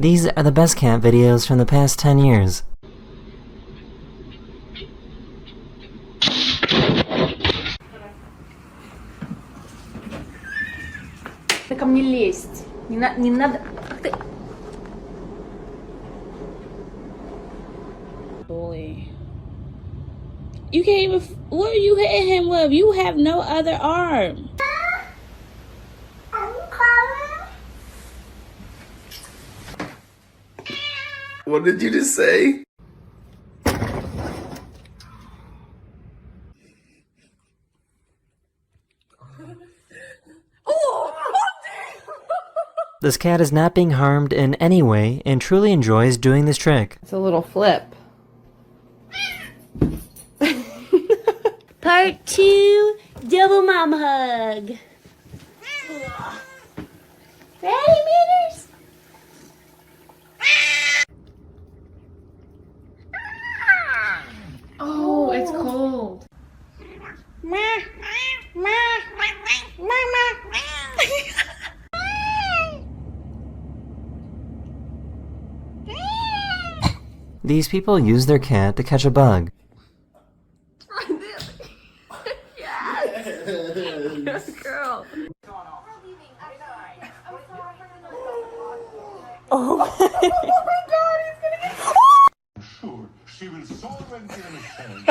These are the best cat videos from the past 10 years. Ко мне лезть. Не надо. Bully. You can't even. What are you hitting him with? You have no other arm. What did you just say? This cat is not being harmed in any way and truly enjoys doing this trick. It's a little flip. Part 2, double mom hug. Ready, Meaters? Oh, it's cold. These people use their cat to catch a bug. Yes, girl. Oh my Sure, she will solve and understand.